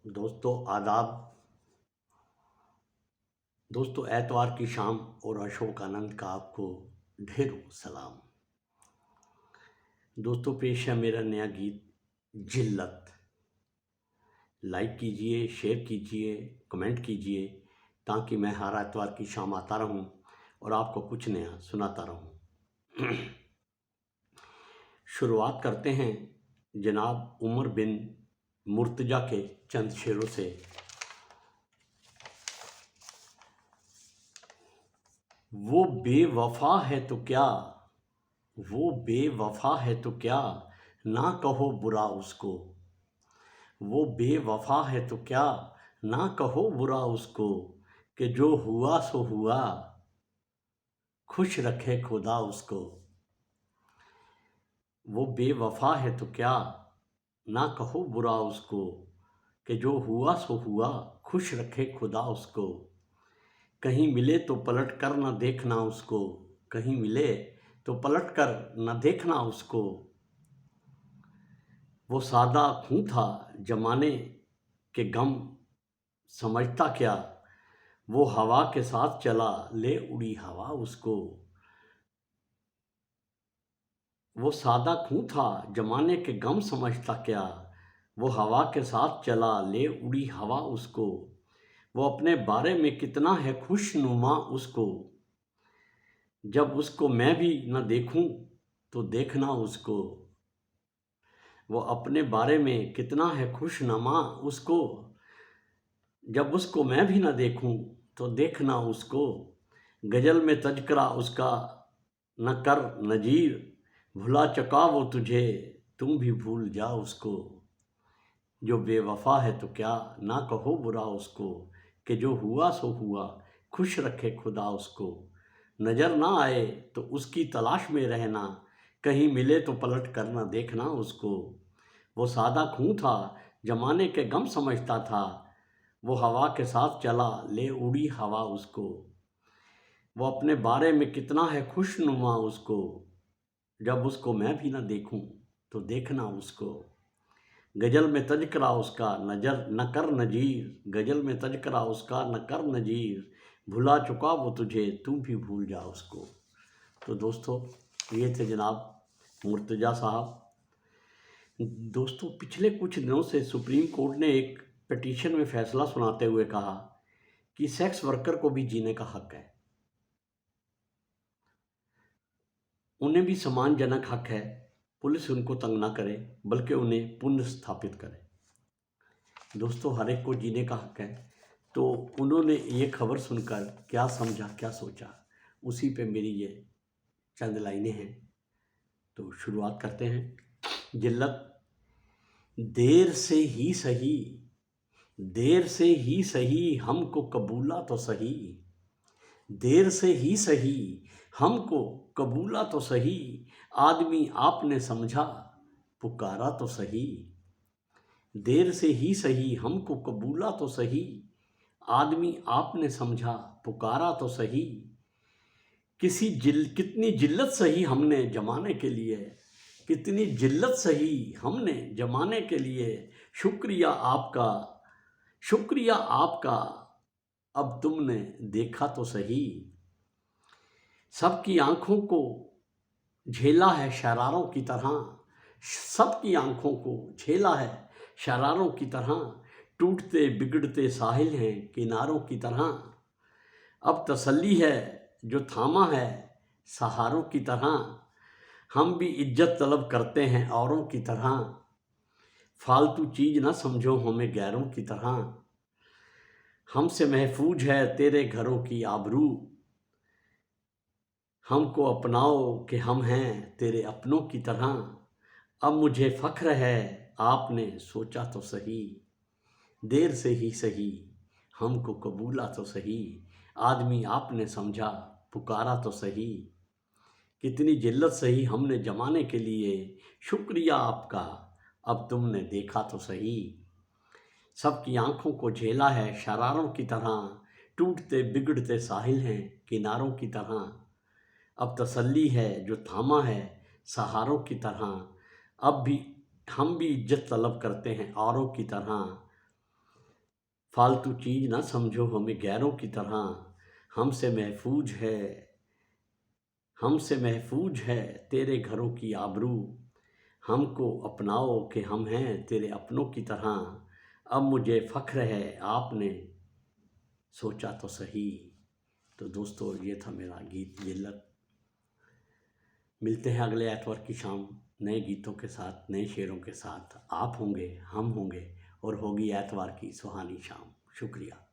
दोस्तों आदाब। दोस्तों एतवार की शाम और अशोक आनंद का आपको ढेरों सलाम। दोस्तों पेश है मेरा नया गीत जिल्लत। लाइक कीजिए, शेयर कीजिए, कमेंट कीजिए ताकि मैं हर एतवार की शाम आता रहूं और आपको कुछ नया सुनाता रहूं। शुरुआत करते हैं जनाब उमर बिन मुर्तजा के चंद शेरों से। वो बेवफा है तो क्या, वो बेवफा है तो क्या, ना कहो बुरा उसको। वो बेवफा है तो क्या, ना कहो बुरा उसको, कि जो हुआ सो हुआ, खुश रखे खुदा उसको। वो बेवफा है तो क्या, ना कहो बुरा उसको, कि जो हुआ सो हुआ, खुश रखे खुदा उसको। कहीं मिले तो पलट कर न देखना उसको, कहीं मिले तो पलट कर न देखना उसको। वो सादा खूं था जमाने के गम समझता क्या, वो हवा के साथ चला ले उड़ी हवा उसको। वो सादा खूं था जमाने के गम समझता क्या, वो हवा के साथ चला ले उड़ी हवा उसको। वो अपने बारे में कितना है खुशनुमा उसको, जब उसको मैं भी न देखूं तो देखना उसको। वो अपने बारे में कितना है खुशनुमा उसको, जब उसको मैं भी न देखूं तो देखना उसको। गजल में तज़किरा उसका न कर नजीर, भुला चुका वो तुझे तुम भी भूल जा उसको। जो बेवफा है तो क्या, ना कहो बुरा उसको, कि जो हुआ सो हुआ, खुश रखे खुदा उसको। नज़र ना आए तो उसकी तलाश में रहना, कहीं मिले तो पलट कर ना देखना उसको। वो सादा खूं था जमाने के गम समझता था, वो हवा के साथ चला ले उड़ी हवा उसको। वो अपने बारे में कितना है खुशनुमा उसको, जब उसको मैं भी ना देखूं तो देखना उसको। गजल में तज़किरा उसका नजर न कर नजीर, गजल में तज़किरा उसका न कर नजीर, भुला चुका वो तुझे तू भी भूल जा उसको। तो दोस्तों ये थे जनाब मुर्तजा साहब। दोस्तों पिछले कुछ दिनों से सुप्रीम कोर्ट ने एक पिटीशन में फैसला सुनाते हुए कहा कि सेक्स वर्कर को भी जीने का हक है, उन्हें भी सम्मानजनक हक है। पुलिस उनको तंग ना करे बल्कि उन्हें पुनः स्थापित करे। दोस्तों हर एक को जीने का हक है। तो उन्होंने ये खबर सुनकर क्या समझा क्या सोचा, उसी पे मेरी ये चंद लाइनें हैं। तो शुरुआत करते हैं। जिल्लत। देर से ही सही, देर से ही सही हमको कबूला तो सही, देर से ही सही हमको कबूला तो सही, आदमी आपने समझा पुकारा तो सही। देर से ही सही हमको कबूला तो सही, आदमी आपने समझा पुकारा तो सही। कितनी जिल्लत सही हमने जमाने के लिए, कितनी जिल्लत सही हमने जमाने के लिए, शुक्रिया आपका, शुक्रिया आपका, अब तुमने देखा तो सही। सबकी आंखों को झेला है शरारों की तरह, सबकी आंखों को झेला है शरारों की तरह, टूटते बिगड़ते साहिल हैं किनारों की तरह। अब तसल्ली है जो थामा है सहारों की तरह, हम भी इज्जत तलब करते हैं औरों की तरह, फालतू चीज ना समझो हमें गैरों की तरह। हमसे महफूज है तेरे घरों की आबरू, हमको अपनाओ कि हम हैं तेरे अपनों की तरह। अब मुझे फख्र है आपने सोचा तो सही, देर से ही सही हमको कबूला तो सही, आदमी आपने समझा पुकारा तो सही। कितनी जिल्लत सही हमने जमाने के लिए, शुक्रिया आपका, अब तुमने देखा तो सही। सबकी आंखों को झेला है शरारों की तरह, टूटते बिगड़ते साहिल हैं किनारों की तरह। अब तसल्ली है जो थामा है सहारों की तरह, अब भी हम भी इज्जत तलब करते हैं औरों की तरह। फालतू चीज़ ना समझो हमें गैरों की तरह, हमसे महफूज है हमसे महफूज है तेरे घरों की आबरू। हमको अपनाओ कि हम हैं तेरे अपनों की तरह, अब मुझे फ़ख्र है आपने सोचा तो सही। तो दोस्तों ये था मेरा गीत जिल्लत। मिलते हैं अगले एतवार की शाम नए गीतों के साथ, नए शेरों के साथ। आप होंगे, हम होंगे और होगी एतवार की सुहानी शाम। शुक्रिया।